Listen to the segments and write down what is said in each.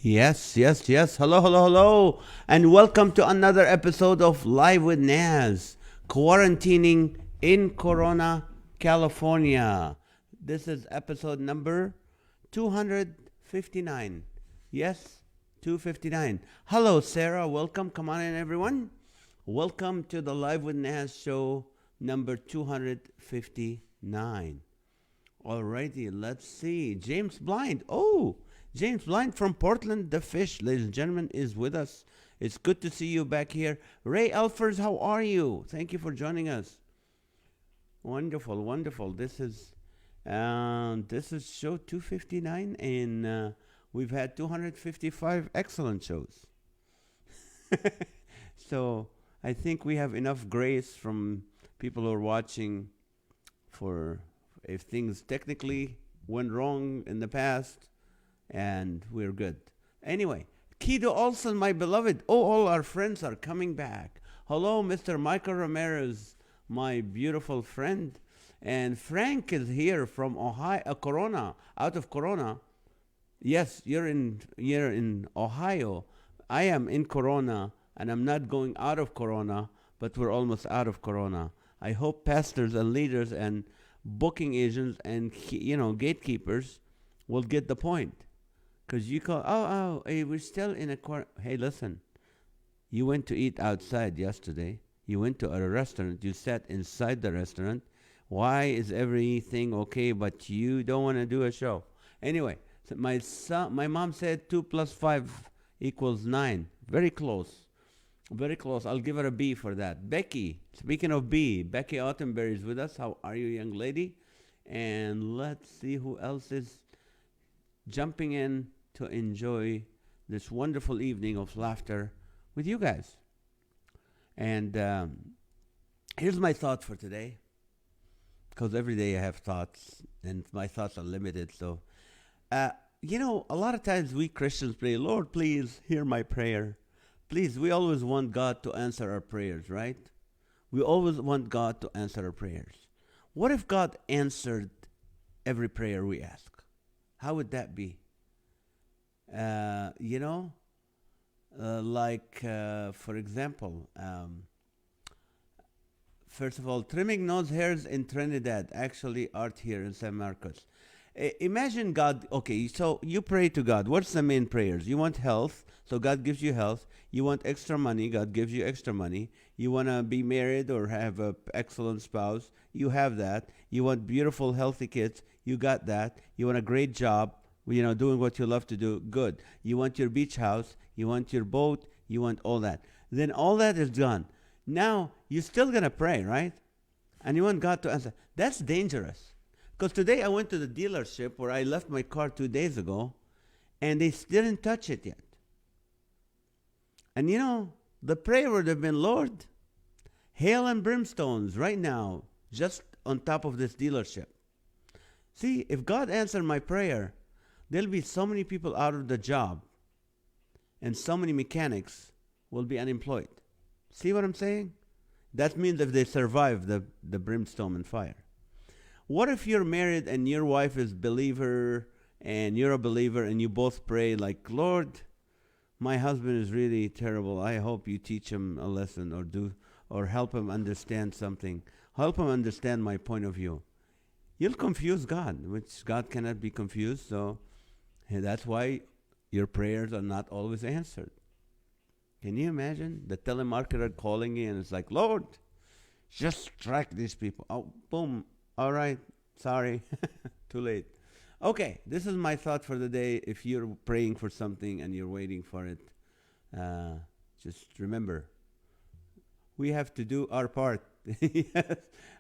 Yes, yes, yes. Hello, hello, hello. And welcome to another episode of Live with NAZ, quarantining in Corona, California. This is episode number 259. Yes, 259. Hello, Sarah. Welcome. Come on in, everyone. Welcome to the Live with Naz show number 259. Alrighty, let's see. James Blind. Oh, James Blind from Portland, the fish, ladies and gentlemen, is with us. It's good to see you back here. Ray Alfers, how are you? Thank you for joining us. Wonderful, wonderful. This is show 259, and we've had 255 excellent shows. So I think we have enough grace from people who are watching for if things technically went wrong in the past, and we're good. Anyway, Kido Olson, my beloved. Oh, all our friends are coming back. Hello, Mr. Michael Ramirez, my beautiful friend. And Frank is here from Ohio, Corona, out of Corona. Yes, you're in Ohio. I am in Corona, and I'm not going out of Corona, but we're almost out of Corona. I hope pastors and leaders and booking agents and gatekeepers will get the point. Because you call, hey, we're still in a quarantine. Hey, listen, you went to eat outside yesterday. You went to a restaurant. You sat inside the restaurant. Why is everything okay, but you don't want to do a show? Anyway, so my mom said 2 plus 5 equals 9. Very close. Very close. I'll give her a B for that. Becky, speaking of B, Becky Ottenberry is with us. How are you, young lady? And let's see who else is jumping in to enjoy this wonderful evening of laughter with you guys. And here's my thought for today, because every day I have thoughts, and my thoughts are limited. So, uh, a lot of times we Christians pray, Lord, please hear my prayer. Please, we always want God to answer our prayers, right? We always want God to answer our prayers. What if God answered every prayer we ask? How would that be? Uh, you know, for example, first of all, trimming nose hairs in Trinidad, actually art here in San Marcos. Imagine God, okay, so you pray to God. What's the main prayers? You want health, so God gives you health. You want extra money, God gives you extra money. You want to be married or have an excellent spouse, you have that. You want beautiful, healthy kids, you got that. You want a great job, doing what you love to do, good. You want your beach house, you want your boat, you want all that. Then all that is done. Now, you're still going to pray, right? And you want God to answer. That's dangerous. Because today I went to the dealership where I left my car 2 days ago, and they didn't touch it yet. And the prayer would have been, Lord, hail and brimstones right now, just on top of this dealership. See, if God answered my prayer, there'll be so many people out of the job, and so many mechanics will be unemployed. See what I'm saying? That means if they survive the brimstone and fire. What if you're married and your wife is believer and you're a believer, and you both pray like, Lord, my husband is really terrible. I hope you teach him a lesson, or help him understand something. Help him understand my point of view. You'll confuse God, which God cannot be confused. So that's why your prayers are not always answered. Can you imagine the telemarketer calling you and it's like, Lord, just track these people. Oh, boom. All right. Sorry. Too late. Okay. This is my thought for the day. If you're praying for something and you're waiting for it, uh, just remember, we have to do our part. Yes.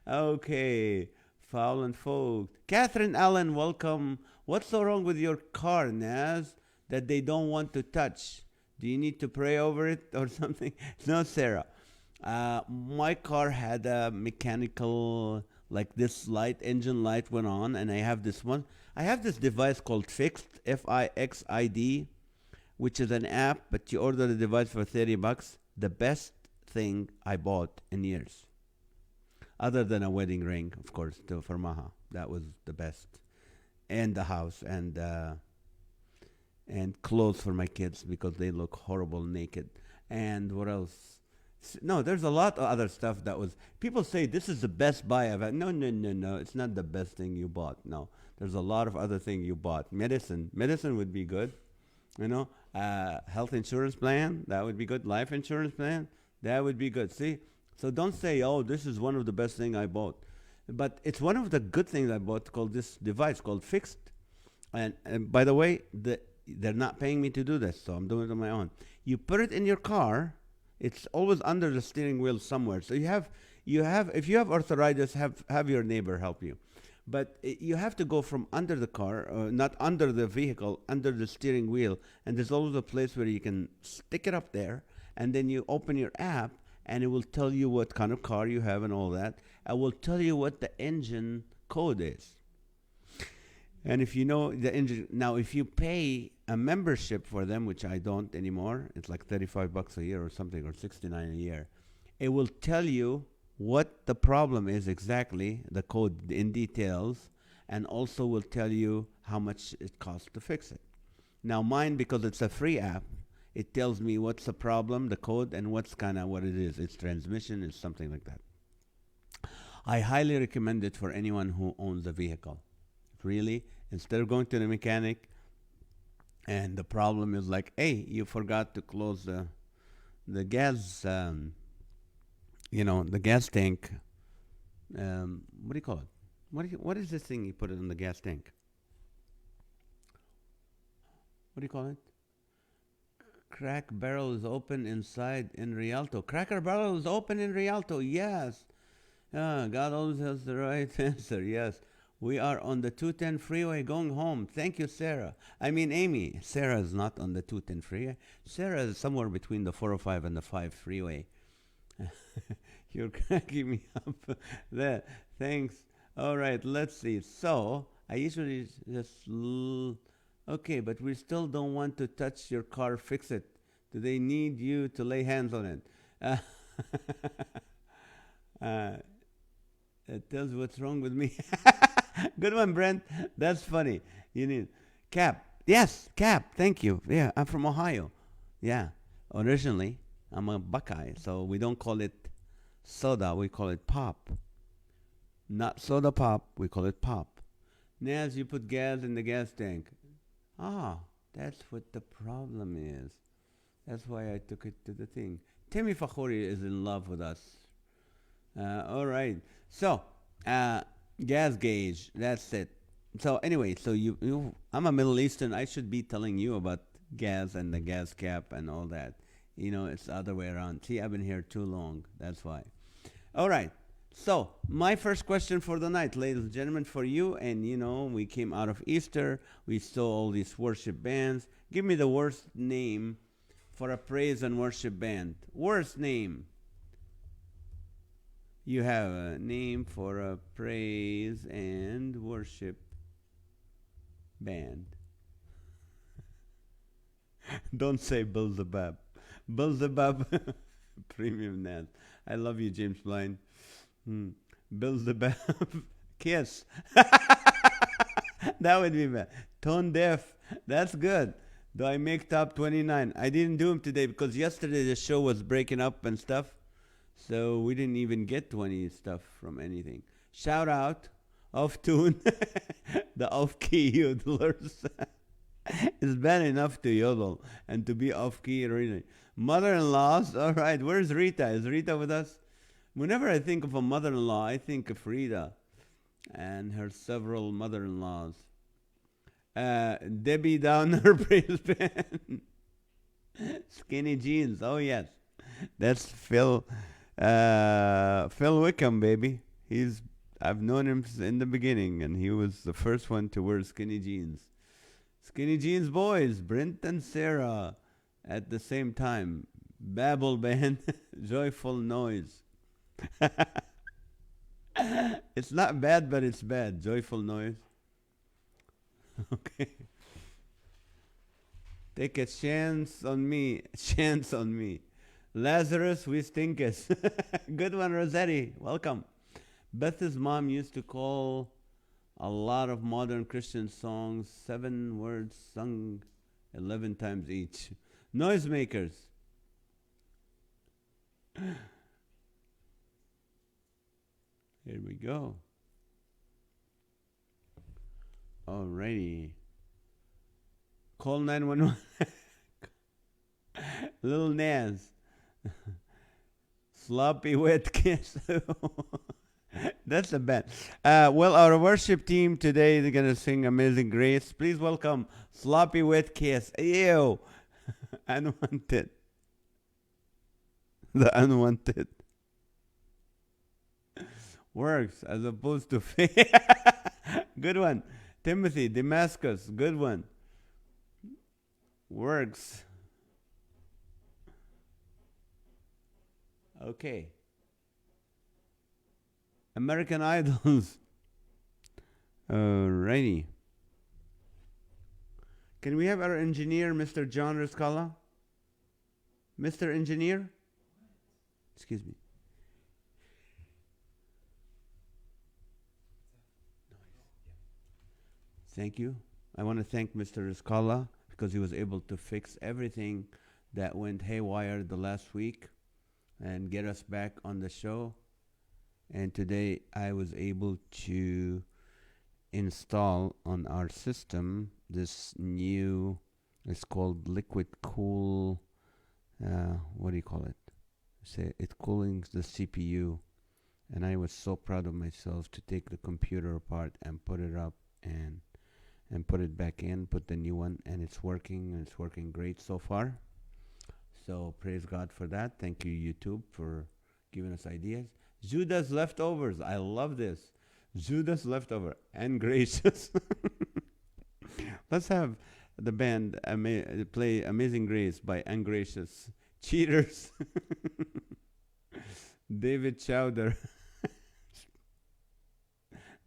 Okay. Foul and folk. Catherine Allen, welcome. What's so wrong with your car, Naz, that they don't want to touch? Do you need to pray over it or something? No, Sarah. My car had a mechanical, like this light, engine light went on, and I have this one. I have this device called Fixed, Fixid, which is an app, but you order the device for $30. The best thing I bought in years. Other than a wedding ring, of course, for Maha. That was the best. And the house. And and clothes for my kids because they look horrible naked. And what else? No, there's a lot of other stuff that was. People say this is the best buy I've had. No, no, no, no. It's not the best thing you bought. No, there's a lot of other things you bought. Medicine would be good. Health insurance plan, that would be good. Life insurance plan, that would be good. See, so don't say, oh, this is one of the best thing I bought, but it's one of the good things I bought called this device called Fixed. And by the way, they're not paying me to do this, so I'm doing it on my own. You put it in your car. It's always under the steering wheel somewhere. So you have if you have arthritis, have your neighbor help you. But you have to go from under the car, not under the vehicle, under the steering wheel. And there's always a place where you can stick it up there. And then you open your app, and it will tell you what kind of car you have and all that. It will tell you what the engine code is. And if you know the engine, now if you pay a membership for them, which I don't anymore, it's like $35 a year or something, or $69 a year. It will tell you what the problem is exactly, the code in details, and also will tell you how much it costs to fix it. Now mine, because it's a free app, it tells me what's the problem, the code, and what's kind of what it is. It's transmission, it's something like that. I highly recommend it for anyone who owns a vehicle. Really, instead of going to the mechanic, and the problem is like, hey, you forgot to close the gas, the gas tank. What do you call it? What is this thing you put it in the gas tank? What do you call it? Crack barrel is open inside in Rialto. Cracker barrel is open in Rialto. Yes. God always has the right answer. Yes. We are on the 210 freeway going home. Thank you, Sarah. I mean, Amy. Sarah is not on the 210 freeway. Sarah is somewhere between the 405 and the 5 freeway. You're cracking me up. There. Thanks. All right, let's see. So, I usually just... Okay, but we still don't want to touch your car, fix it. Do they need you to lay hands on it? It tells what's wrong with me. Good one, Brent. That's funny. You need Cap. Yes, Cap. Thank you. Yeah, I'm from Ohio. Yeah, originally I'm a Buckeye, so we don't call it soda. We call it pop. Not soda pop. We call it pop. NAZ, you put gas in the gas tank. Ah, that's what the problem is. That's why I took it to the thing. Timmy Fakhuri is in love with us. All right. So, gas gauge. That's it. So anyway, so I'm a Middle Eastern. I should be telling you about gas and the gas cap and all that. It's the other way around. See, I've been here too long. That's why. All right. So my first question for the night, ladies and gentlemen, for you, and we came out of Easter. We saw all these worship bands. Give me the worst name for a praise and worship band. Worst name. You have a name for a praise and worship band. Don't say Beelzebub. Beelzebub, premium NAZ. I love you, James Blind. Beelzebub, Kiss. That would be bad. Tone Deaf. That's good. Do I make top 29? I didn't do them today because yesterday the show was breaking up and stuff. So we didn't even get 20 stuff from anything. Shout out, off tune, the off key yodelers. It's bad enough to yodel and to be off key, really. Mother-in-laws, all right. Where's Rita? Is Rita with us? Whenever I think of a mother-in-law, I think of Rita and her several mother-in-laws. Debbie Downer praise band. Skinny jeans. Oh yes, that's Phil. Phil Wickham, baby. I've known him in the beginning, and he was the first one to wear skinny jeans. Skinny jeans boys, Brent and Sarah, at the same time. Babel band, joyful noise. It's not bad, but it's bad. Joyful noise. Okay. Take a chance on me. Chance on me. Lazarus, we stinkers. Good one, Rossetti. Welcome. Beth's mom used to call a lot of modern Christian songs 7 words sung 11 times each. Noisemakers. Here we go. Alrighty. Call 911. Little NAZ. Sloppy wet kiss. That's a bad. Well, our worship team today is going to sing Amazing Grace. Please welcome Sloppy Wet Kiss. Ew. Unwanted. The unwanted. Works as opposed to faith. Good one. Timothy, Damascus. Good one. Works. Okay. American Idols. Alrighty. Can we have our engineer, Mr. John Riscala? Mr. Engineer? Excuse me. Thank you. I want to thank Mr. Riscala because he was able to fix everything that went haywire the last week and get us back on the show. And today I was able to install on our system this new, it's called liquid cool, what do you call it? Say it cooling the CPU. And I was so proud of myself to take the computer apart and put it up and put it back in, put the new one, and it's working great so far. So praise God for that. Thank you, YouTube, for giving us ideas. Judas Leftovers. I love this. Judas Leftover and Gracious. Let's have the band play Amazing Grace by Ungracious. Cheaters. David Chowder.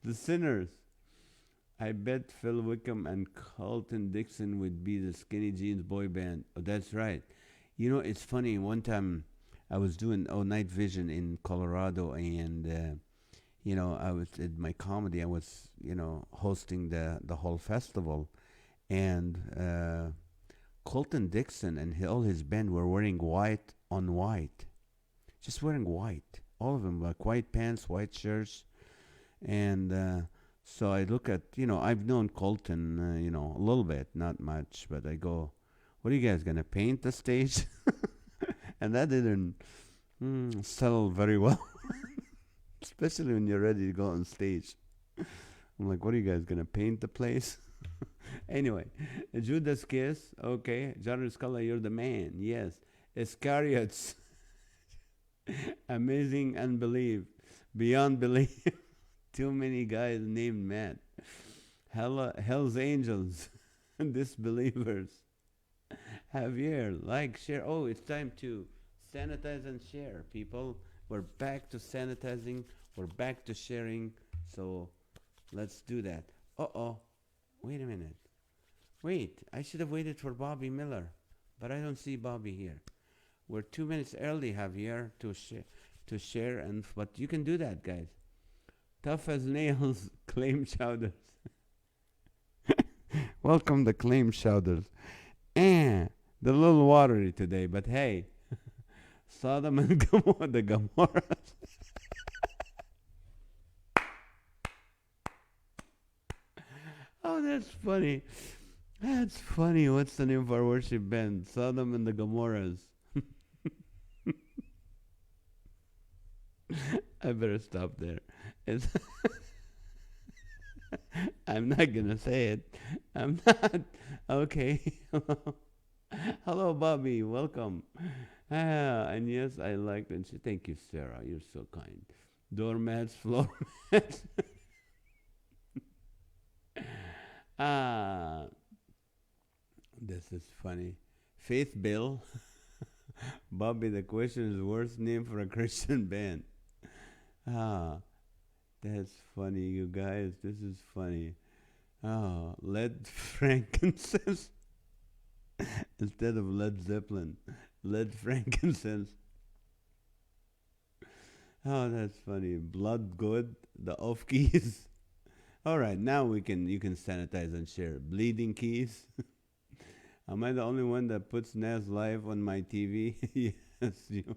The Sinners. I bet Phil Wickham and Carlton Dixon would be the Skinny Jeans boy band. Oh, that's right. You know, it's funny. One time I was doing night vision in Colorado, and I was in my comedy. I was hosting the whole festival, and Colton Dixon and all his band were wearing white on white, just wearing white. All of them, like white pants, white shirts, and so I look at I've known Colton a little bit, not much, but I go, "What are you guys gonna paint the stage?" And that didn't settle very well, especially when you're ready to go on stage. I'm like, "What are you guys gonna paint the place?" Anyway, Judas Kiss, okay. John Riscala, you're the man. Yes, Iscariots, Amazing Unbelief, Beyond Belief. Too many guys named Matt. Hell's Angels, Disbelievers. Javier, like, share. Oh, it's time to sanitize and share, people. We're back to sanitizing. We're back to sharing. So let's do that. Uh-oh. Wait a minute. Wait, I should have waited for Bobby Miller, but I don't see Bobby here. We're 2 minutes early, Javier, to share, but you can do that, guys. Tough as nails, claim shouters. Welcome the claim shouters. The little watery today, but hey, Sodom and Gomorrah, the Gomorrahs. Oh, that's funny. That's funny. What's the name of our worship band? Sodom and the Gomorrahs. I better stop there. I'm not gonna say it. I'm not. Okay. Hello, Bobby. Welcome. And yes, I liked it. Thank you, Sarah. You're so kind. Doormats, floor mats. This is funny. Faith Bill. Bobby, the question is worst name for a Christian band. That's funny, you guys. This is funny. Lead frankincense instead of Led Zeppelin. Lead frankincense. Oh, that's funny. Blood good. The off keys. All right, now you can sanitize and share. Bleeding keys. Am I the only one that puts NAS live on my TV? Yes, you.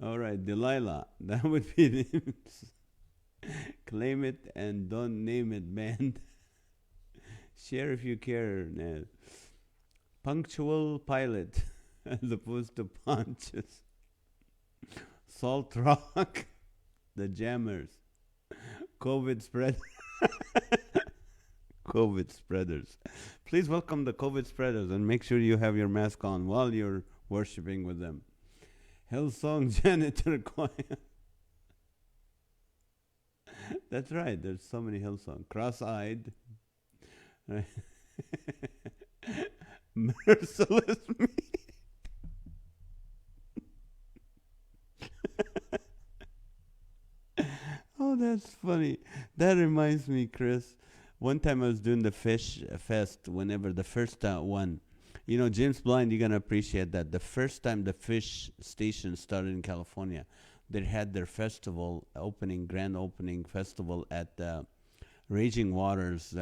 All right, Delilah. That would be the claim it and don't name it, man. Share if you care, NAS. Punctual pilot as opposed to punches. Salt Rock, the jammers. COVID spread. COVID spreaders. Please welcome the COVID spreaders and make sure you have your mask on while you're worshiping with them. Hillsong Janitor Choir. That's right. There's so many Hillsong. Cross-eyed. Right. Merciless me. Oh, that's funny. That reminds me, Chris. One time I was doing the fish fest. Whenever the first one, James Blind, you're gonna appreciate that. The first time the fish station started in California, they had their festival opening, grand opening festival at Raging Waters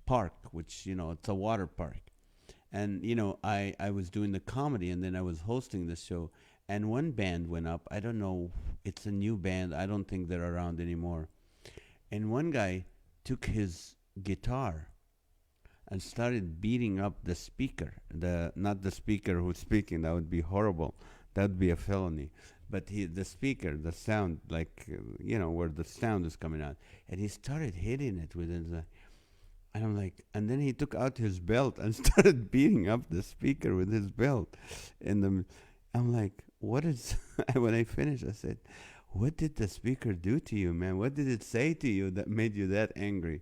Park, which it's a water park. And I was doing the comedy, and then I was hosting the show, and one band went up. I don't know, it's a new band. I don't think they're around anymore. And one guy took his guitar and started beating up the speaker. The Not the speaker who's speaking. That would be horrible. That would be a felony. But the speaker, the sound, like where the sound is coming out, and he started hitting it with his. And I'm like, and then he took out his belt and started beating up the speaker with his belt. I'm like, what is? When I finished, I said, "What did the speaker do to you, man? What did it say to you that made you that angry?"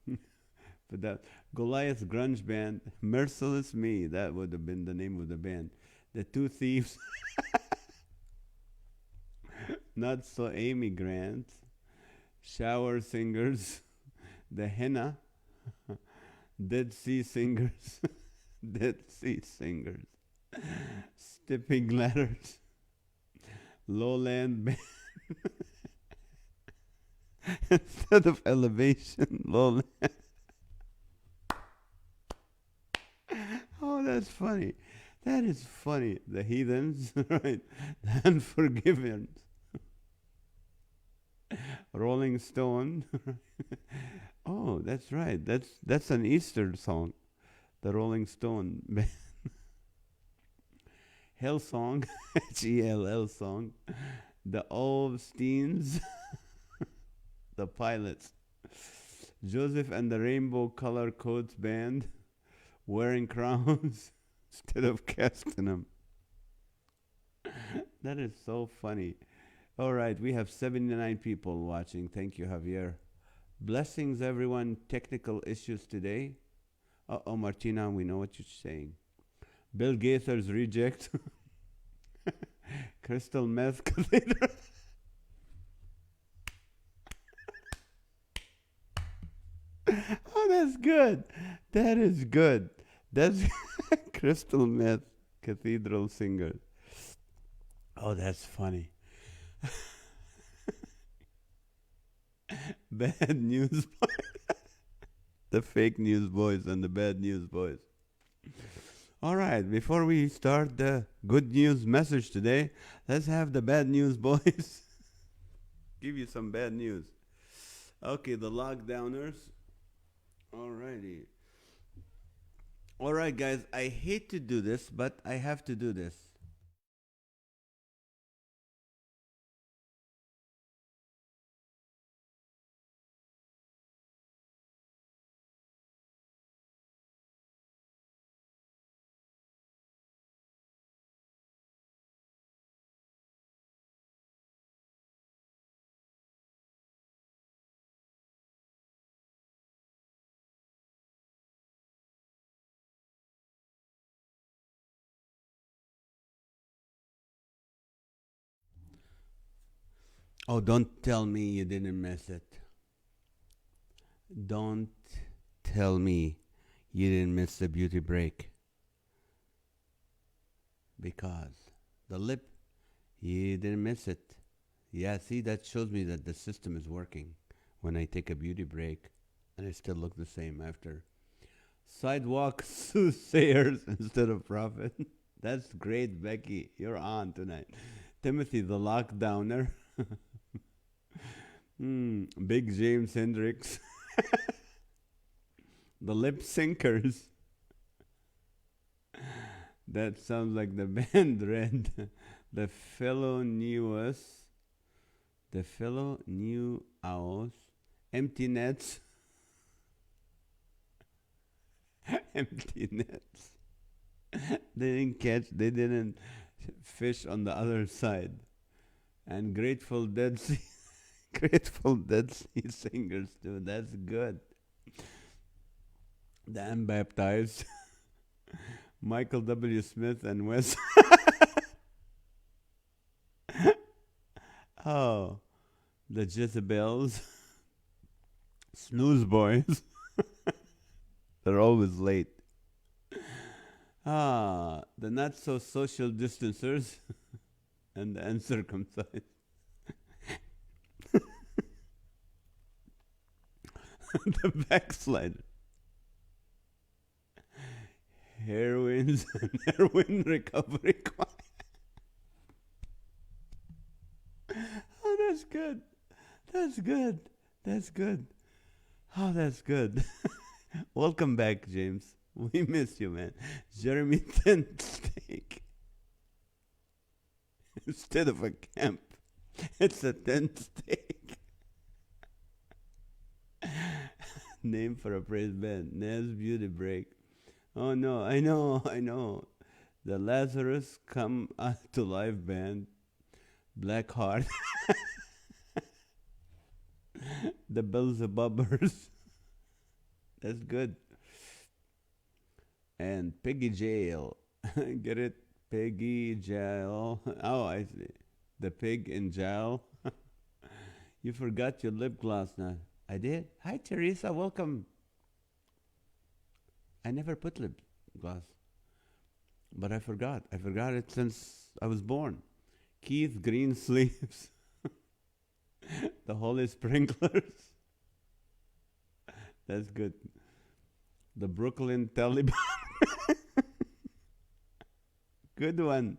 But that Goliath grunge band, Merciless Me, that would have been the name of the band. The Two Thieves, Not So Amy Grant, Shower Singers, The Henna, Dead Sea Singers, Dead Sea Singers, Stepping Ladders, Lowland Band. Instead of elevation, lowland. Oh, that's funny. That is funny. The heathens, right? The unforgiven. Rolling Stone. Oh, that's right. That's an Easter song. The Rolling Stone. Hell song. Hell song. The Olsteins. The Pilots. Joseph and the Rainbow Color Coats Band. Wearing crowns instead of casting them. That is so funny. All right, we have 79 people watching. Thank you, Javier. Blessings, everyone. Technical issues today. Uh-oh, Martina, we know what you're saying. Bill Gaither's reject. Crystal meth cathedral. Oh, that's good. That is good. That's crystal meth cathedral singer. Oh, that's funny. Bad news boys. The fake news boys and the bad news boys. All right, before we start the good news message today, let's have the bad news boys give you some bad news. Okay, the lockdowners. All righty. All right, guys, I hate to do this, but I have to do this. Oh, don't tell me you didn't miss it. Don't tell me you didn't miss the beauty break. Because the lip, you didn't miss it. Yeah, see, that shows me that the system is working when I take a beauty break and I still look the same after Sidewalk soothsayers instead of prophet. That's great, Becky. You're on tonight. Timothy the lockdowner. Big James Hendricks. The lip syncers. That sounds like the band Red. The fellow knew us. The fellow knew ours. Empty nets. Empty nets. They didn't fish on the other side. And Grateful Dead Sea, Grateful Dead Sea singers too. That's good. The Unbaptized. Michael W. Smith and Wes. Oh, the Jezebels. Snooze boys. They're always late. Ah, the not so social distancers and the uncircumcised. The backslider. Heroines and heroin recovery choir. Oh, that's good. That's good. That's good. Oh, that's good. Welcome back, James. We miss you, man. Jeremy tent steak instead of a camp. It's a tent steak. Name for a praise band. NAZ Beauty Break. Oh no, I know. The Lazarus Come to Life band. Black Heart. The Beelzebubbers. That's good. And Piggy Jail. Get it? Piggy Jail. Oh, I see. The pig in jail. You forgot your lip gloss now. I did. Hi, Teresa. Welcome. I never put lip gloss. But I forgot. I forgot it since I was born. Keith Greensleeves. The Holy Sprinklers. That's good. The Brooklyn Taliban. Good one.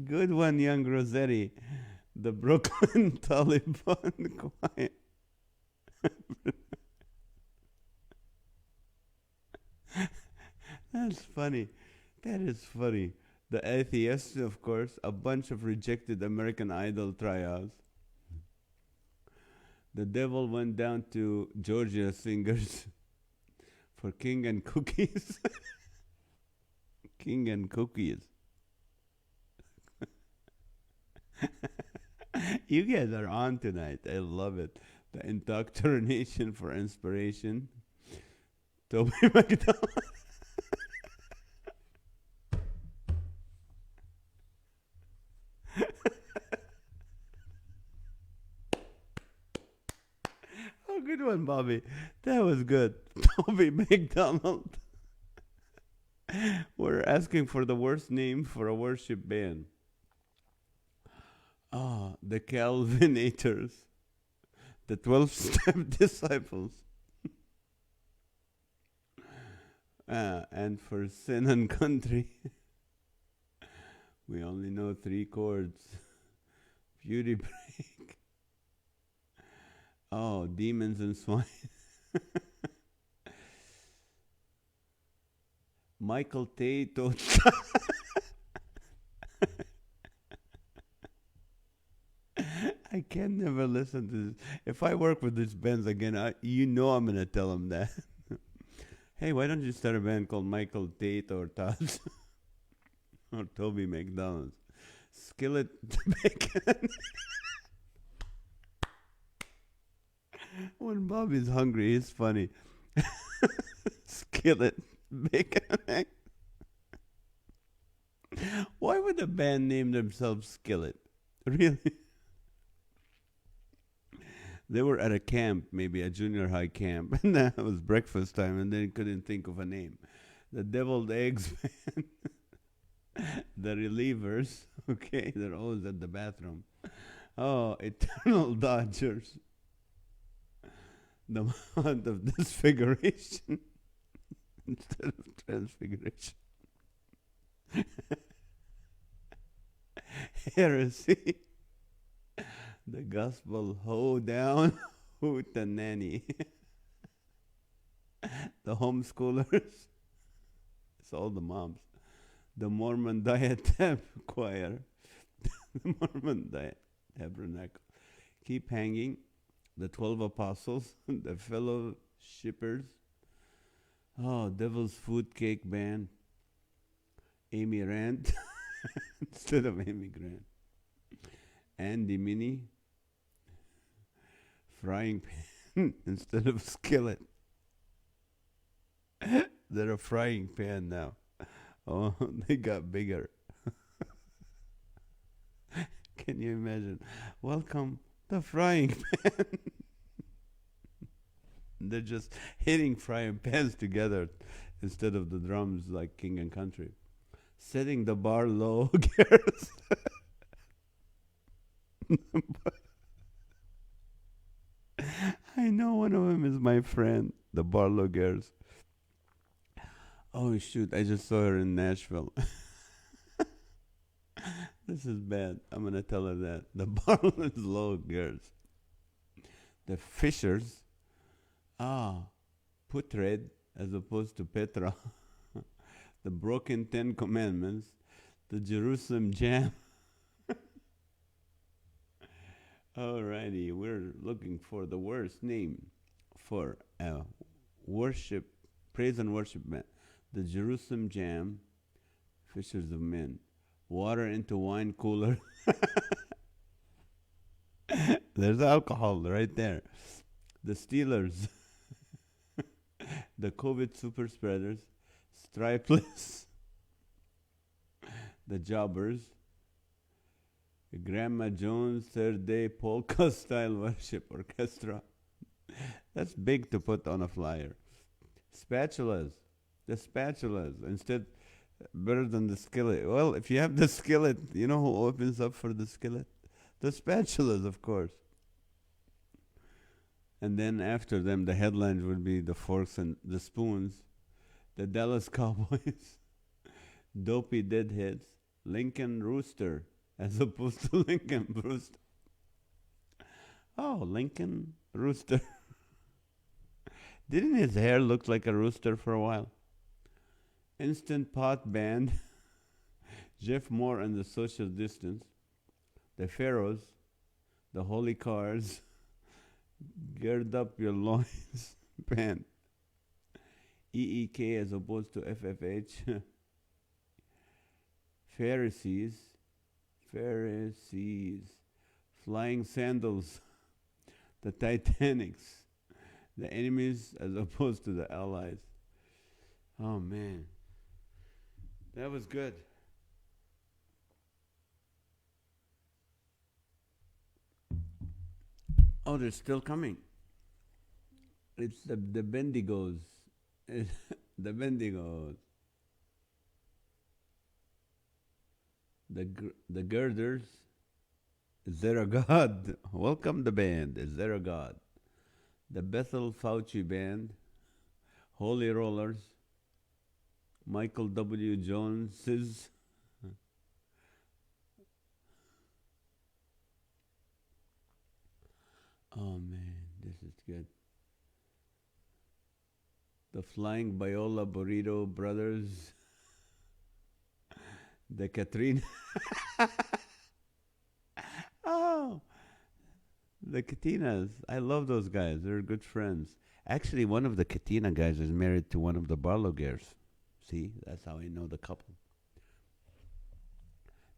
Good one, young Rossetti. The Brooklyn Taliban Choir. That's funny. That is funny. The Atheists, of course, a bunch of rejected American Idol tryouts. The devil went down to Georgia singers for King and Cookies. King and Cookies. You guys are on tonight. I love it. The Indoctrination for Inspiration. Toby McDonald. Oh, good one, Bobby. That was good. Toby McDonald. We're asking for the worst name for a worship band. Ah, the Calvinators. The 12-step disciples. And for Sin and Country, we only know 3 chords. Beauty Break. Oh, Demons and Swine. Michael Tato. I can never listen to this. If I work with these bands again, I'm going to tell them that. Hey, why don't you start a band called Michael Tate or Todd or Toby McDonald? Skillet Bacon. When Bobby's hungry, he's funny. Skillet Bacon. Why would a band name themselves Skillet? Really? They were at a camp, maybe a junior high camp, and that was breakfast time, and they couldn't think of a name. The Deviled Eggs Band. The Relievers. Okay, they're always at the bathroom. Oh, Eternal Dodgers. The Month of Disfiguration. instead of transfiguration. Heresy. The gospel hoe down, hootenanny. The homeschoolers. It's all the moms. The Mormon Diet Choir. The Mormon Diet Tabernacle. Keep hanging. The 12 apostles. The fellowshippers. Oh, Devil's Food Cake Band. Amy Rand instead of Amy Grant. Andy Mini. Frying pan instead of skillet. They're a frying pan now. Oh, they got bigger. Can you imagine? Welcome the frying pan. They're just hitting frying pans together instead of the drums like King and Country. Setting the bar low, girls. I know one of them is my friend, the Barlow girls. Oh shoot, I just saw her in Nashville. This is bad. I'm gonna tell her that. The Barlow girls. The Fishers. Putrid as opposed to Petra. The Broken Ten Commandments. The Jerusalem Jam. Alrighty, we're looking for the worst name for a worship, praise and worship band. The Jerusalem Jam, Fishers of Men. Water into wine cooler. There's alcohol right there. The Steelers. The COVID super spreaders. Stripeless. The Jobbers. Grandma Jones Third Day Polka Style Worship Orchestra. That's big to put on a flyer. Spatulas. The spatulas. Instead, better than the skillet. Well, if you have the skillet, you know who opens up for the skillet? The spatulas, of course. And then after them, the headlines would be the forks and the spoons. The Dallas Cowboys. Dopey Deadheads. Lincoln Rooster. As opposed to Lincoln Brewster. Oh, Lincoln Rooster. Didn't his hair look like a rooster for a while? Instant Pot Band. Jeff Moore and the Social Distance. The Pharaohs. The Holy Cars. Gird Up Your Loins Band. EEK as opposed to FFH. Pharisees. Flying Sandals. The Titanics. The enemies as opposed to the allies. Oh man, that was good. Oh, they're still coming. It's the Bendigos. The Bendigos. The Girders. Is there a God? Welcome the band. Is there a God? The Bethel Fauci Band. Holy Rollers. Michael W. Jones's. Oh man, this is good. The Flying Biola Burrito Brothers. The Katrina. Oh, the Katinas. I love those guys. They're good friends. Actually, one of the Katina guys is married to one of the Barlow girls. See, that's how I know the couple.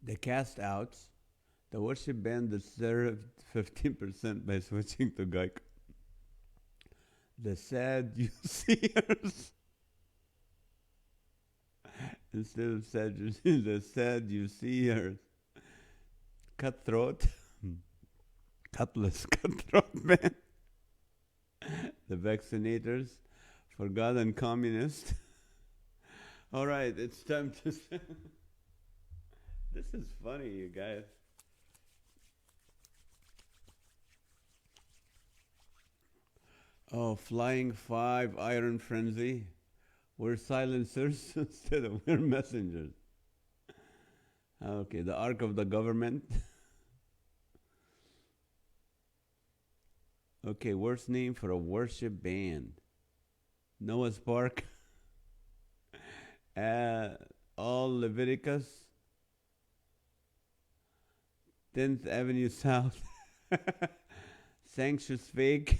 The Cast Outs. The worship band that served 15% by switching to Geico. The Sad You Seers. Instead of sad you see, the Sad You Seers. Cutthroat. Cutlass Cutthroat Band. The Vaccinators. Forgotten Communist. All right, it's time to... This is funny, you guys. Oh, Flying 5, Iron Frenzy. We're silencers instead of we're messengers. Okay, the Ark of the Government. Okay, worst name for a worship band. Noah's Park. Uh, all Leviticus. 10th Avenue South. Sanctious Fake.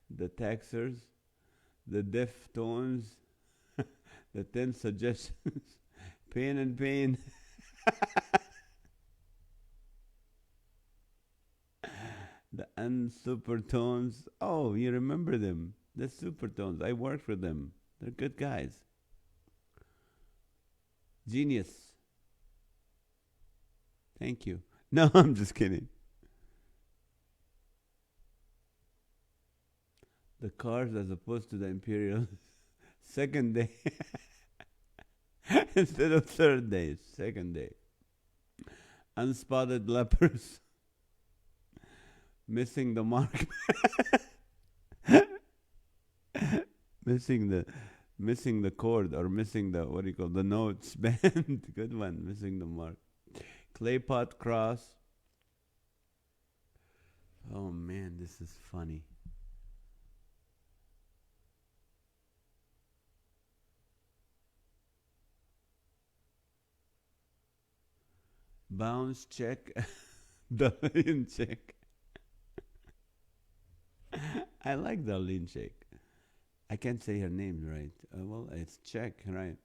The Taxers. The Deftones. The 10 Suggestions. Pain and Pain. The Unsupertones. Oh, you remember them. The Supertones. I worked for them. They're good guys. Genius. Thank you. No, I'm just kidding. The Cars as opposed to the Imperials. Second day. Instead of third day. Second day. Unspotted lepers. Missing the mark. missing the missing the chord, or missing the, what do you call, the notes band. Good one. Missing the mark. Clay pot cross. Oh man, this is funny. Bounce check. Darlene check. I like Darlene check. I can't say her name right. Well, it's check, right?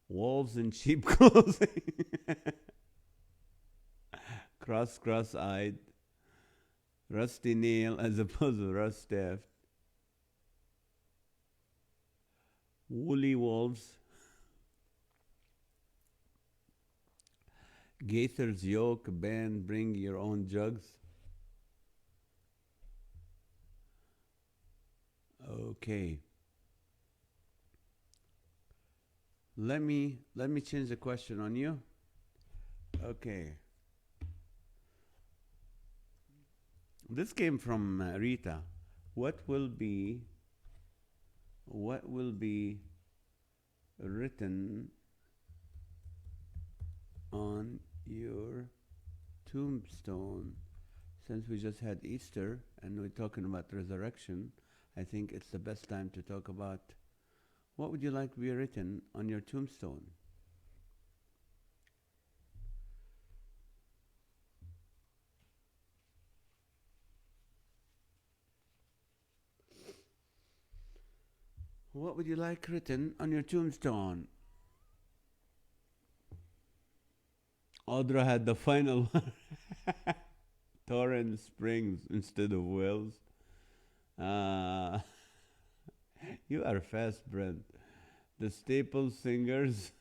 Wolves in sheep clothing. Cross-eyed. Rusty nail as opposed to rust staff. Woolly wolves. Gaither's yoke. Band, bring your own jugs. Okay. Let me change the question on you. Okay. This came from Rita. What will be written on your tombstone? Since we just had Easter and we're talking about resurrection, I think it's the best time to talk about what would you like to be written on your tombstone? What would you like written on your tombstone? Audra had the final one. Torrance Springs instead of Wells. You are fast, Brent. The Staple Singers.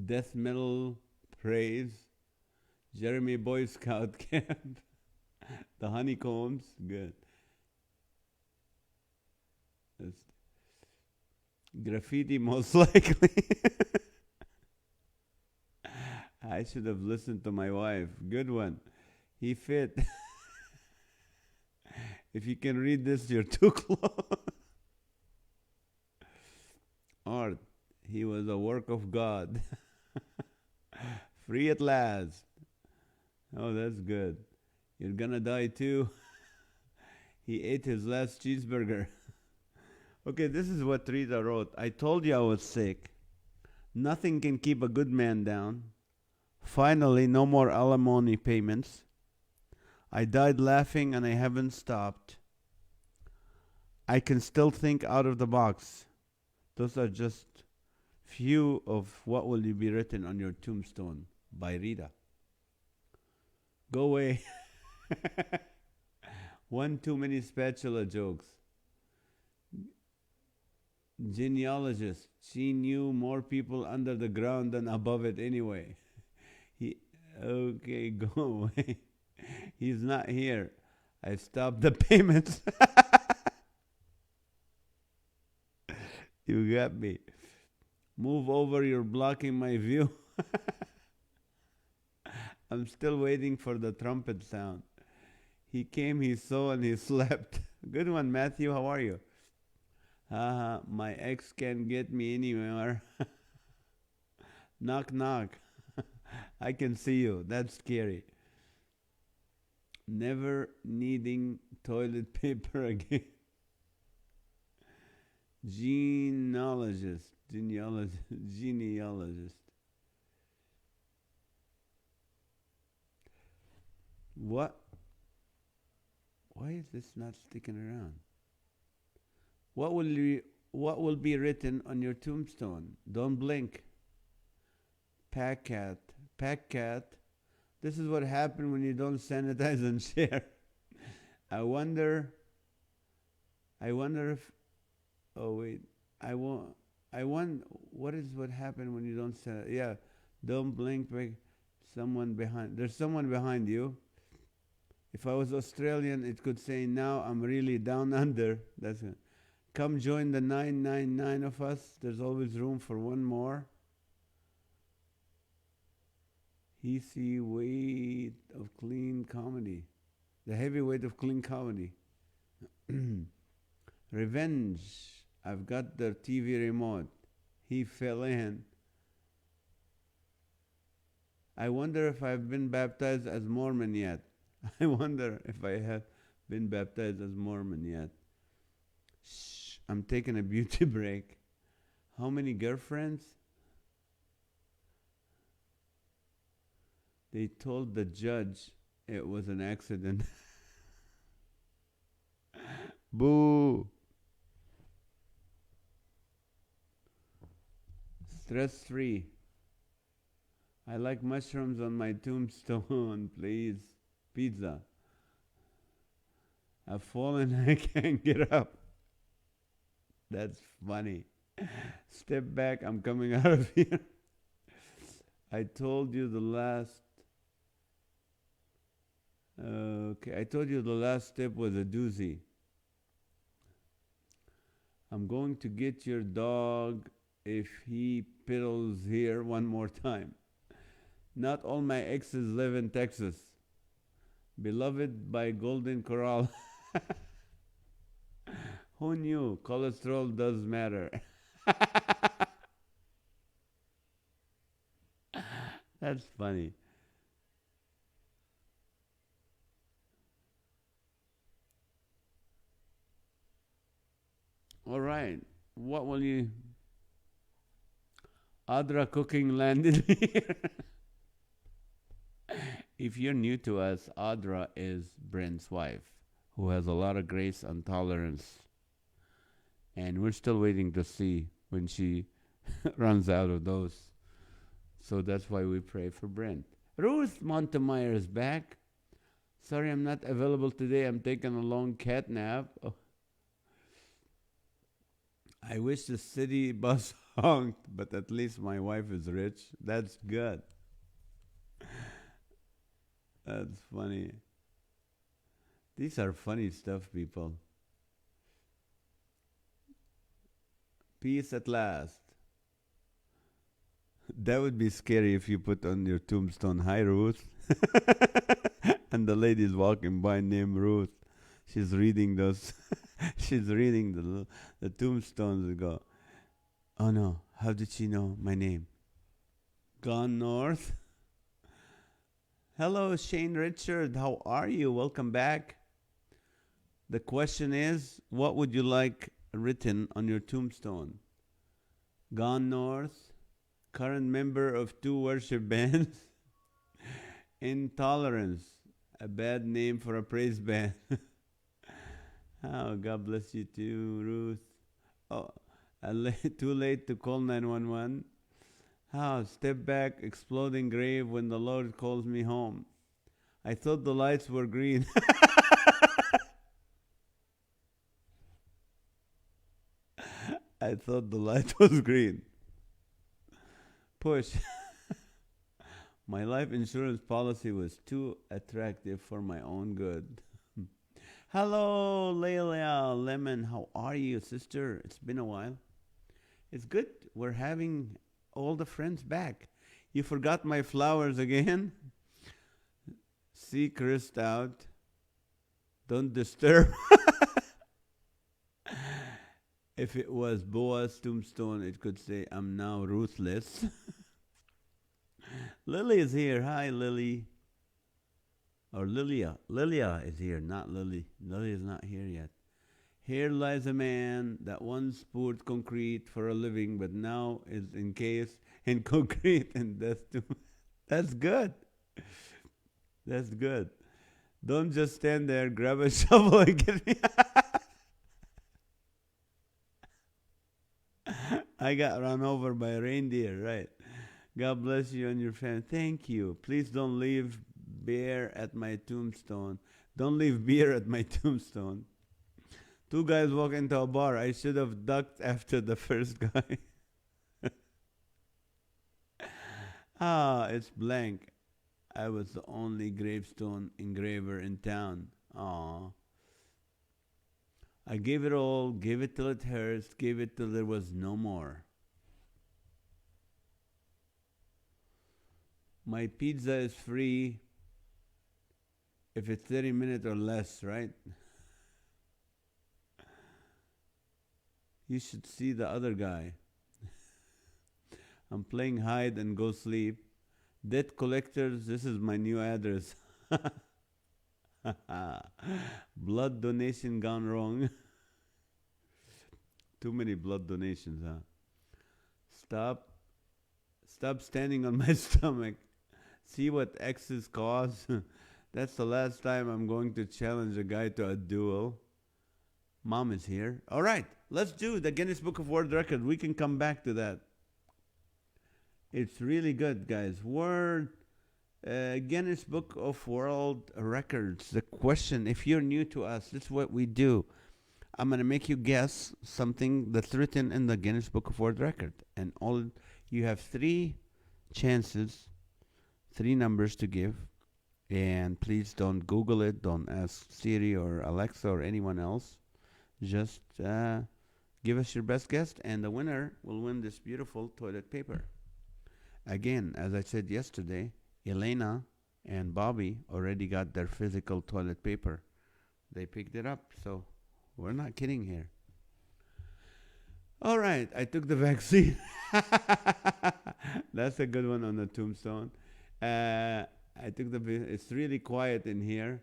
Death Metal Praise. Jeremy Boy Scout Camp. The Honeycombs. Good. That's graffiti, most likely. I should have listened to my wife. Good one. He fit. If you can read this, you're too close. Art. He was a work of God. Free at last. Oh, that's good. You're gonna die too. He ate his last cheeseburger. Okay, this is what Rita wrote. I told you I was sick. Nothing can keep a good man down. Finally, no more alimony payments. I died laughing and I haven't stopped. I can still think out of the box. Those are just few of what will be written on your tombstone by Rita. Go away. One too many spatula jokes. Genealogist. She knew more people under the ground than above it anyway. Okay, go away. He's not here. I stopped the payments. You got me. Move over, you're blocking my view. I'm still waiting for the trumpet sound. He came, he saw, and he slept. Good one, Matthew. How are you? My ex can't get me anywhere. Knock, knock. I can see you. That's scary. Never needing toilet paper again. Genealogist. Genealogist. Genealogist. What? Why is this not sticking around? What will you, what will be written on your tombstone? Don't blink. Pack cat. Pack cat. This is what happened when you don't sanitize and share. I wonder. I wonder if. Oh wait. I want. I want. What is what happened when you don't sanitize? Yeah. Don't blink. Someone behind. There's someone behind you. If I was Australian, it could say, "Now I'm really down under." That's it. Come join the 999 of us. There's always room for one more. Easy weight of clean comedy. The heavy weight of clean comedy. Revenge. I've got the TV remote. He fell in. I wonder if I've been baptized as Mormon yet. I wonder if I have been baptized as Mormon yet. Shh, I'm taking a beauty break. How many girlfriends? They told the judge it was an accident. Boo. Stress free. I like mushrooms on my tombstone, please. Pizza. I've fallen, I can't get up. That's funny. Step back, I'm coming out of here. I told you the last. Okay, I told you the last step was a doozy. I'm going to get your dog if he piddles here one more time. Not all my exes live in Texas. Beloved by Golden Corral. Who knew cholesterol does matter? That's funny. All right. What will you... Adra Cooking landed here. If you're new to us, Audra is Brent's wife, who has a lot of grace and tolerance. And we're still waiting to see when she runs out of those. So that's why we pray for Brent. Ruth Montemeyer is back. Sorry, I'm not available today. I'm taking a long cat nap. Oh. I wish the city bus honked, but at least my wife is rich. That's good. That's funny. These are funny stuff, people. Peace at last. That would be scary if you put on your tombstone, "Hi, Ruth." And the lady's walking by named Ruth. She's reading those. She's reading the tombstones and go, "Oh no, how did she know my name?" Gone north. Hello, Shane Richard. How are you? Welcome back. The question is, what would you like written on your tombstone? Gone north. Current member of 2 worship bands. Intolerance. A bad name for a praise band. Oh, God bless you too, Ruth. Oh, too late to call 911. How? Step back, exploding grave when the Lord calls me home. I thought the lights were green. I thought the light was green. Push. My life insurance policy was too attractive for my own good. Hello, Leila Lemon. How are you, sister? It's been a while. It's good. We're having all the friends back. You forgot my flowers again? See Chris out. Don't disturb. If it was Boa's tombstone, it could say, I'm now ruthless. Lily is here. Hi, Lily. Or Lilia. Lilia is here, not Lily. Lily is not here yet. Here lies a man that once poured concrete for a living, but now is encased in concrete and death too. That's good. That's good. Don't just stand there, grab a shovel and get me. I got run over by a reindeer, right? God bless you and your family. Thank you. Please don't leave beer at my tombstone. Don't leave beer at my tombstone. Two guys walk into a bar. I should have ducked after the first guy. Ah, it's blank. I was the only gravestone engraver in town. Aw. I gave it all, gave it till it hurts, gave it till there was no more. My pizza is free if it's 30 minutes or less, right? You should see the other guy. I'm playing hide and go sleep. Debt collectors, this is my new address. Blood donation gone wrong. Too many blood donations, huh? Stop. Stop standing on my stomach. See what X's cause? That's the last time I'm going to challenge a guy to a duel. Mom is here. All right, let's do the Guinness Book of World Record. We can come back to that. It's really good, guys. Guinness Book of World Records. The question, if you're new to us, this is what we do. I'm going to make you guess something that's written in the Guinness Book of World Record. And you have 3 chances, 3 numbers to give. And please don't Google it. Don't ask Siri or Alexa or anyone else. Just give us your best guess, and the winner will win this beautiful toilet paper. Again, as I said yesterday, Elena and Bobby already got their physical toilet paper. They picked it up, so we're not kidding here. All right, I took the vaccine. That's a good one on the tombstone. It's really quiet in here.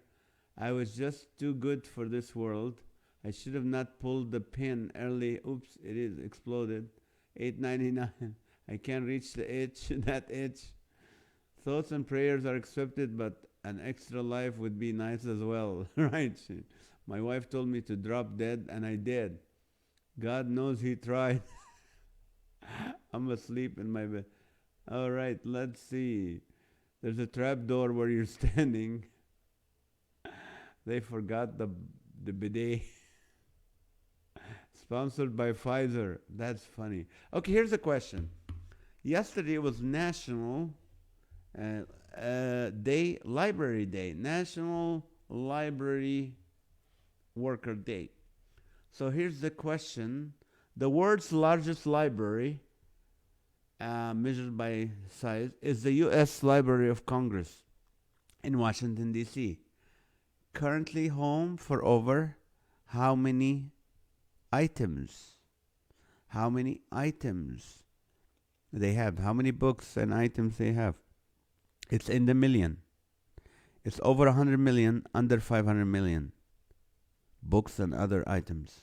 I was just too good for this world. I should have not pulled the pin early. Oops, it is exploded. $8.99. I can't reach the itch, that itch. Thoughts and prayers are accepted, but an extra life would be nice as well, right? My wife told me to drop dead, and I did. God knows he tried. I'm asleep in my bed. All right, let's see. There's a trap door where you're standing. They forgot the bidet. Sponsored by Pfizer. That's funny. Okay, here's a question. Yesterday was National Library Day. National Library Worker Day. So here's the question. The world's largest library, measured by size, is the U.S. Library of Congress in Washington, D.C. Currently home for over how many items? How many items they have? How many books and items they have? It's in the million. It's over 100 million, under 500 million. Books and other items.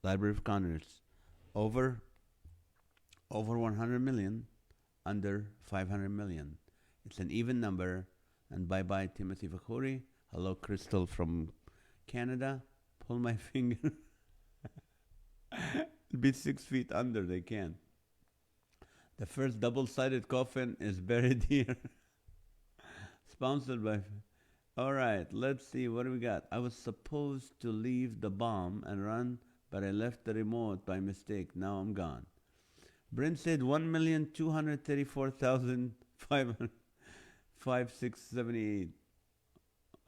Library of Congress. Over 100 million, under 500 million. It's an even number. And bye-bye, Timothy Fakhouri. Hello, Crystal from Canada. Pull my finger. It'll be 6 feet under, they can. The first double-sided coffin is buried here. Sponsored by... All right, let's see, what do we got? I was supposed to leave the bomb and run, but I left the remote by mistake. Now I'm gone. Brent said 1,234,556.78.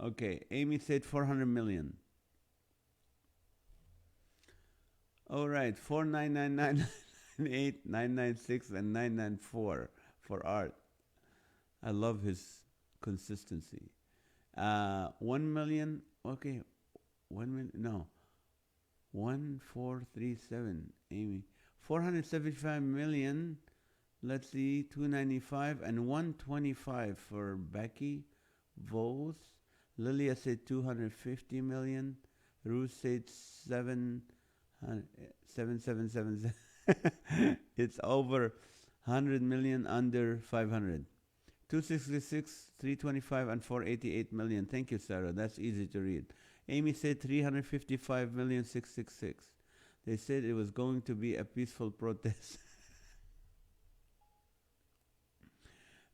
Okay, Amy said 400 million. All right, 49998, 996, and 994 for Art. I love his consistency. 1 million, okay, 1 million, no. 1437. Amy. 475 million. Let's see. 295 and 125 for Becky. Vos. Lilia said 250 million. Ruth said 7777. It's over 100 million, under 500. 266, 325, and 488 million. Thank you, Sarah. That's easy to read. Amy said 355 million, 666. They said it was going to be a peaceful protest.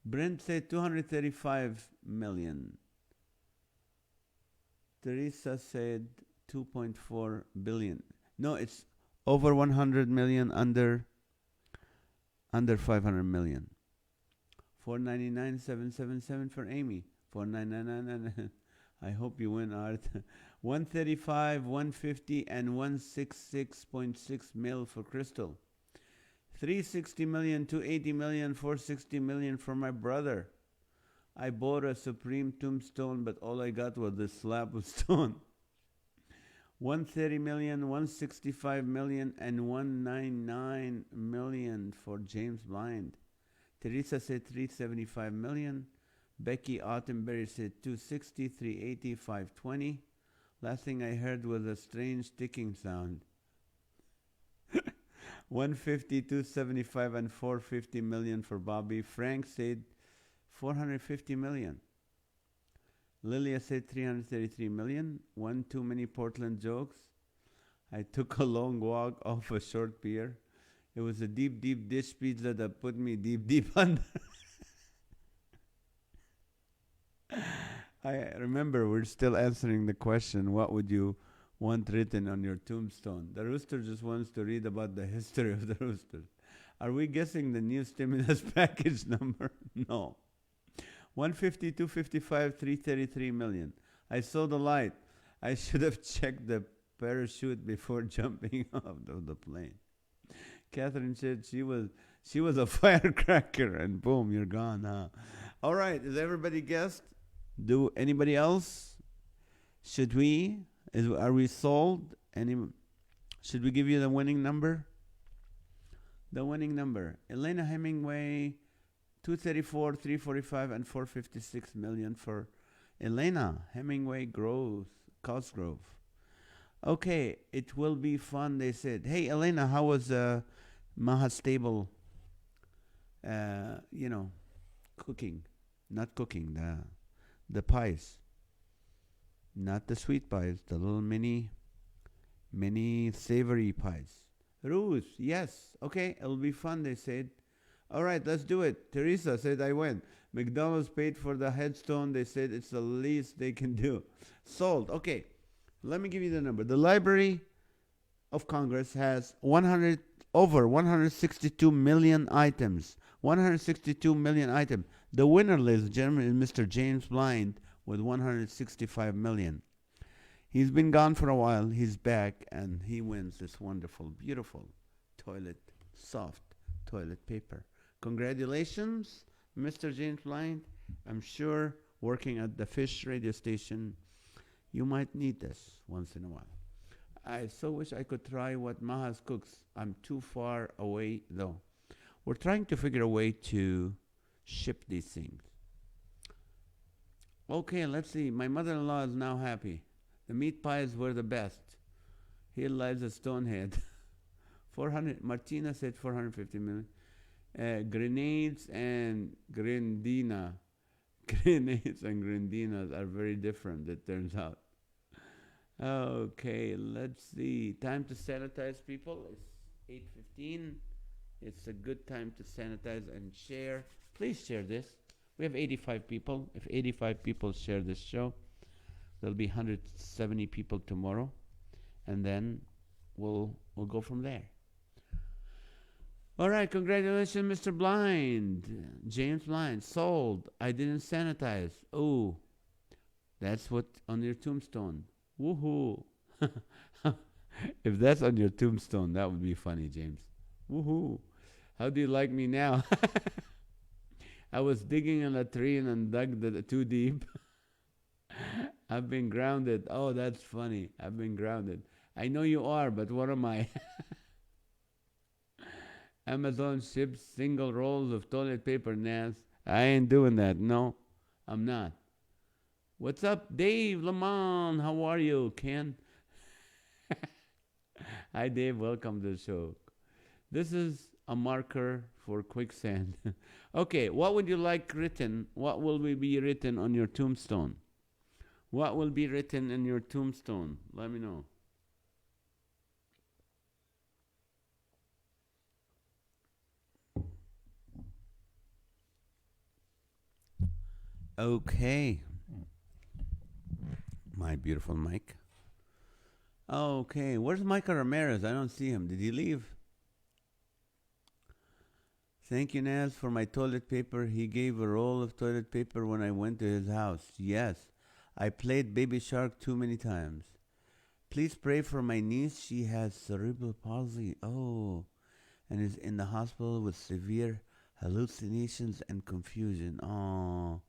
Brent said 235 million. Teresa said 2.4 billion. No, it's over 100 million, under 500 million. 499,777 for Amy. 499. I hope you win, Art. 135, 150, and 166.6 mil for Crystal. 360 million, 280 million, 460 million for my brother. I bought a Supreme tombstone, but all I got was this slab of stone. 130 million, 165 million, and 199 million for James Blind. Teresa said 375 million. Becky Ottenberry said 260, 380, 520. Last thing I heard was a strange ticking sound. 150, 275, and 450 million for Bobby. Frank said 450 million. Lilia said 333 million. One too many Portland jokes. I took a long walk off a short pier. It was a deep, deep dish pizza that put me deep, deep under. I remember we're still answering the question, what would you want written on your tombstone? The rooster just wants to read about the history of the rooster. Are we guessing the new stimulus package number? No. 150, 255, 333 million. I saw the light. I should have checked the parachute before jumping off of the plane. Catherine said she was a firecracker, and boom, you're gone, huh? All right, is everybody guessed? Do anybody else? Should we? Are we sold? Should we give you the winning number? The winning number. Elena Hemingway, 234, 345, and 456 million for Elena Hemingway Cosgrove. Okay, it will be fun, they said. Hey, Elena, how was Maha Stable, cooking? Not cooking, the pies. Not the sweet pies, the little mini savory pies. Ruth, yes. Okay, it'll be fun, they said. All right, let's do it. Teresa said I went. McDonald's paid for the headstone. They said it's the least they can do. Sold. Okay, let me give you the number. The Library of Congress has over 162 million items. 162 million items. The winner, ladies and gentlemen, is Mr. James Blind with 165 million. He's been gone for a while. He's back, and he wins this wonderful, beautiful soft toilet paper. Congratulations, Mr. James Blind. I'm sure working at the Fish radio station, you might need this once in a while. I so wish I could try what Maha's cooks. I'm too far away, though. We're trying to figure a way to ship these things. Okay, let's see. My mother-in-law is now happy. The meat pies were the best. Here lies a stonehead. 400. Martina said 450 million. Grenades and Grandina. Grenades and Grandinas are very different, it turns out. Okay, let's see. Time to sanitize, people. It's 8:15. It's a good time to sanitize and share. Please share this. We have 85 people. If 85 people share this show, there'll be 170 people tomorrow, and then we'll go from there. All right, congratulations, Mr. Blind. James Blind, sold. I didn't sanitize. Oh, that's what on your tombstone. Woohoo. If that's on your tombstone, that would be funny, James. Woohoo. How do you like me now? I was digging in a tree and dug too deep. I've been grounded. Oh, that's funny. I've been grounded. I know you are, but what am I? Amazon ships single rolls of toilet paper, Naz. I ain't doing that. No, I'm not. What's up, Dave Lamont? How are you, Ken? Hi, Dave. Welcome to the show. This is a marker for quicksand. Okay, what would you like written? What will be written on your tombstone? What will be written in your tombstone? Let me know. Okay, my beautiful Mike. Okay, where's Micah Ramirez? I don't see him. Did he leave? Thank you, Naz, for my toilet paper. He gave a roll of toilet paper when I went to his house. Yes, I played Baby Shark too many times. Please pray for my niece. She has cerebral palsy. Oh, and is in the hospital with severe hallucinations and confusion. Oh,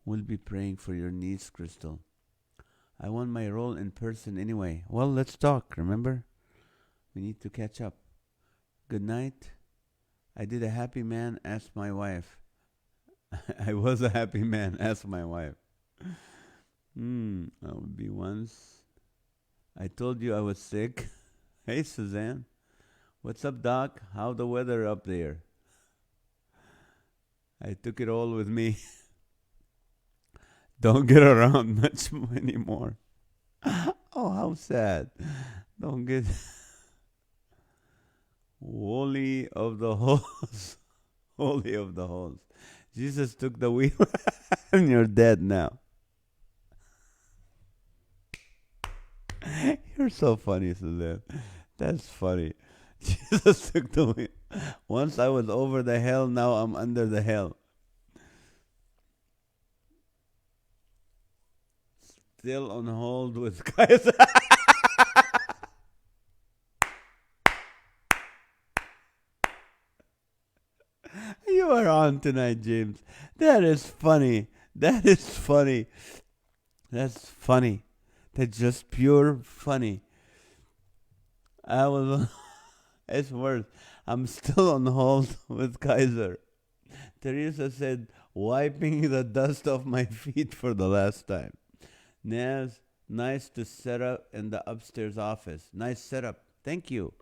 we'll be praying for your niece, Crystal. I want my role in person anyway. Well, let's talk, remember? We need to catch up. Good night. I did a happy man, asked my wife. I was a happy man, asked my wife. I would be once. I told you I was sick. Hey, Suzanne. What's up, Doc? How the weather up there? I took it all with me. Don't get around much anymore. Oh, how sad. Don't get holy of the host. Holy of the host. Jesus took the wheel and you're dead now. You're so funny, Suzanne. That's funny. Jesus took the wheel. Once I was over the hell, now I'm under the hell. Still on hold with guys. You are on tonight, James. That is funny. That is funny. That's funny. That's just pure funny. I was. It's worse. I'm still on hold with Kaiser. Teresa said, wiping the dust off my feet for the last time. Naz, nice to set up in the upstairs office. Nice setup. Thank you.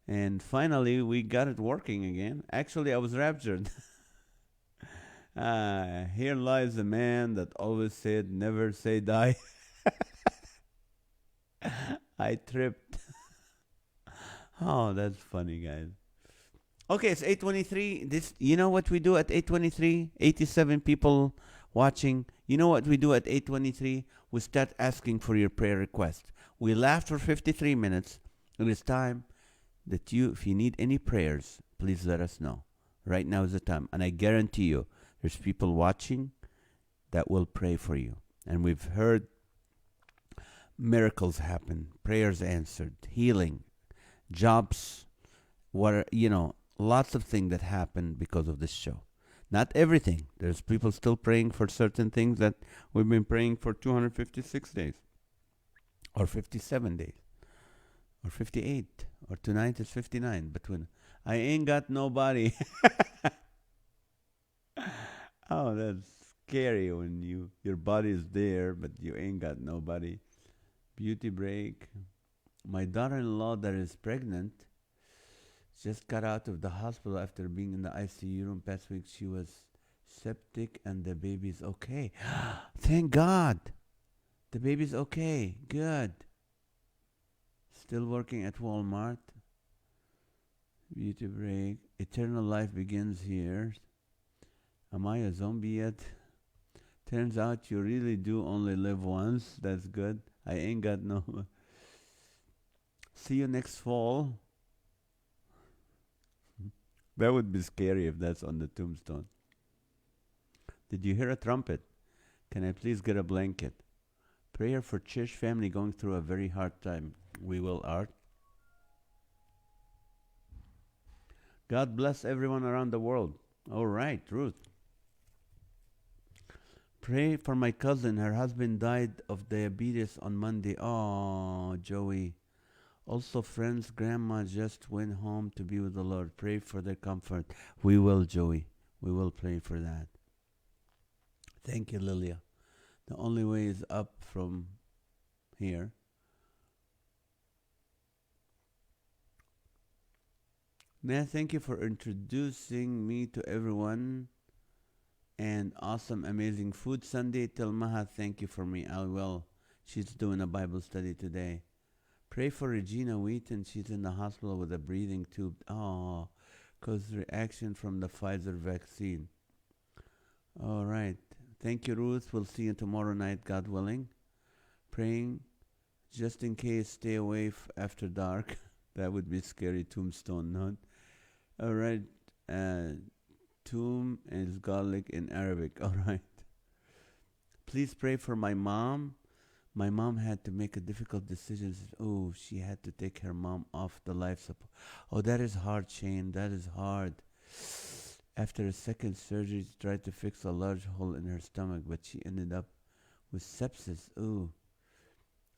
And finally, we got it working again. Actually, I was raptured. Here lies a man that always said, never say die. I tripped. Oh, that's funny, guys. Okay, it's 8:23. This, you know what we do at 8:23? 87 people watching. You know what we do at 8:23? We start asking for your prayer request. We laughed for 53 minutes. It is time that if you need any prayers, please let us know. Right now is the time. And I guarantee you, there's people watching that will pray for you. And we've heard miracles happen, prayers answered, healing, jobs, lots of things that happen because of this show. Not everything. There's people still praying for certain things that we've been praying for 256 days, or 57 days, or 58, or tonight is 59. But when I ain't got nobody. Oh, that's scary when your body is there, but you ain't got nobody. Beauty break. My daughter-in-law that is pregnant just got out of the hospital after being in the ICU room past week. She was septic and the baby's okay. Thank God. The baby's okay. Good. Still working at Walmart. Beauty break. Eternal life begins here. Am I a zombie yet? Turns out you really do only live once. That's good. I ain't got no. See you next fall. That would be scary if that's on the tombstone. Did you hear a trumpet? Can I please get a blanket? Prayer for church family going through a very hard time. We will, Art. God bless everyone around the world. All right, Ruth. Pray for my cousin. Her husband died of diabetes on Monday. Oh, Joey. Also, friends, grandma just went home to be with the Lord. Pray for their comfort. We will, Joey. We will pray for that. Thank you, Lilia. The only way is up from here. Now, thank you for introducing me to everyone and awesome, amazing food Sunday. Tell Maha thank you for me. I will. She's doing a Bible study today. Pray for Regina Wheaton. She's in the hospital with a breathing tube. Oh, because reaction from the Pfizer vaccine. All right. Thank you, Ruth. We'll see you tomorrow night, God willing. Praying just in case, stay away after dark. That would be scary. Tombstone, not. All right. Tomb is garlic in Arabic. All right. Please pray for my mom. My mom had to make a difficult decision. Oh, she had to take her mom off the life support. Oh, that is hard, Shane. That is hard. After a second surgery, she tried to fix a large hole in her stomach, but she ended up with sepsis. Ooh.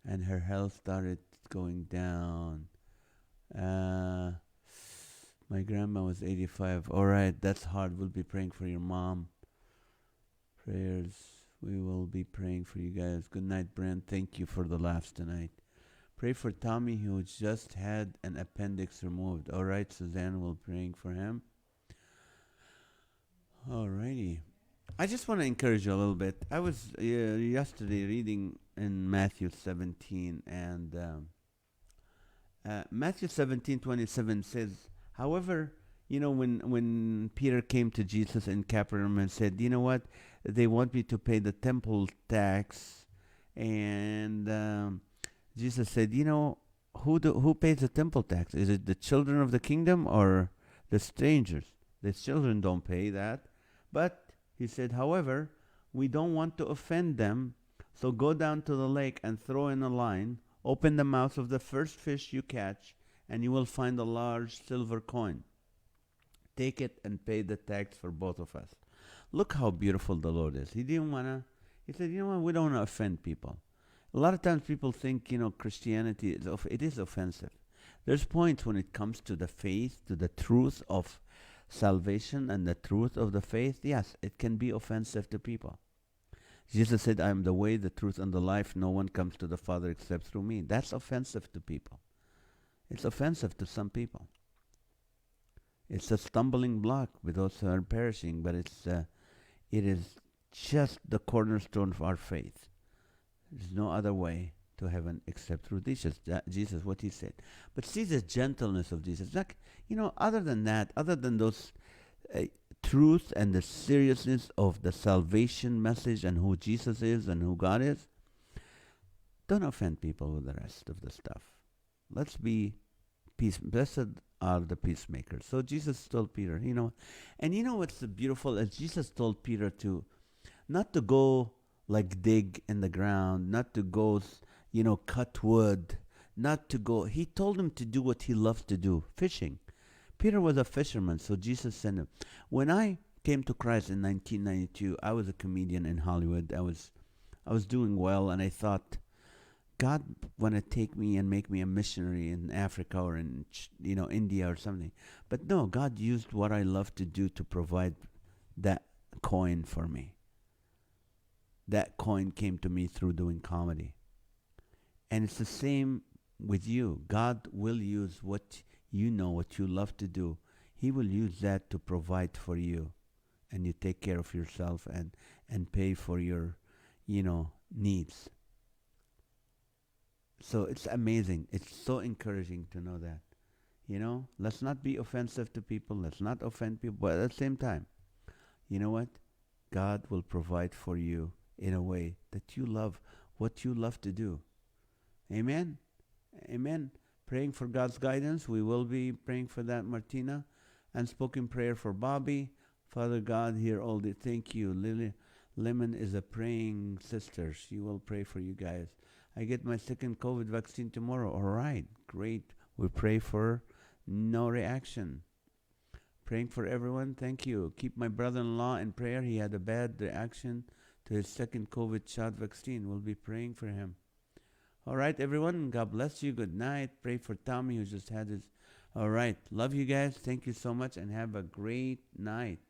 And her health started going down. My grandma was 85. All right, that's hard. We'll be praying for your mom. Prayers. We will be praying for you guys. Good night, Brent. Thank you for the laughs tonight. Pray for Tommy, who just had an appendix removed. All right, Suzanne, we'll be praying for him. All righty. I just want to encourage you a little bit. I was yesterday reading in Matthew 17, and Matthew 17:27 says, however, when Peter came to Jesus in Capernaum and said, you know what, they want me to pay the temple tax, and Jesus said, who pays the temple tax? Is it the children of the kingdom or the strangers? The children don't pay that. But he said, however, we don't want to offend them, so go down to the lake and throw in a line, open the mouth of the first fish you catch, and you will find a large silver coin. Take it and pay the tax for both of us. Look how beautiful the Lord is. He said, you know what, we don't want to offend people. A lot of times people think, Christianity, it is offensive. There's points when it comes to the faith, to the truth of salvation and the truth of the faith. Yes, it can be offensive to people. Jesus said, I am the way, the truth, and the life. No one comes to the Father except through me. That's offensive to people. It's offensive to some people. It's a stumbling block with those who are perishing, but it is just the cornerstone of our faith. There's no other way to heaven except through Jesus, what he said. But see the gentleness of Jesus. Like, other than that, other than those truth and the seriousness of the salvation message and who Jesus is and who God is, don't offend people with the rest of the stuff. Let's be peace. Blessed are the peacemakers. So Jesus told Peter, and what's beautiful is Jesus told Peter not to go like dig in the ground, not to go, cut wood, not to go. He told him to do what he loved to do, fishing. Peter was a fisherman, so Jesus sent him. When I came to Christ in 1992, I was a comedian in Hollywood. I was doing well, and I thought, God want to take me and make me a missionary in Africa or in India or something. But no, God used what I love to do to provide that coin for me. That coin came to me through doing comedy. And it's the same with you. God will use what what you love to do. He will use that to provide for you. And you take care of yourself and pay for your, needs. So it's amazing. It's so encouraging to know that. Let's not be offensive to people. Let's not offend people. But at the same time, you know what? God will provide for you in a way that you love what you love to do. Amen? Amen. Praying for God's guidance. We will be praying for that, Martina. Unspoken prayer for Bobby. Father God, hear all the thank you. Lily Lemon is a praying sister. She will pray for you guys. I get my second COVID vaccine tomorrow. All right, great. We pray for no reaction. Praying for everyone. Thank you. Keep my brother-in-law in prayer. He had a bad reaction to his second COVID shot vaccine. We'll be praying for him. All right, everyone. God bless you. Good night. Pray for Tommy who just had his. All right. Love you guys. Thank you so much and have a great night.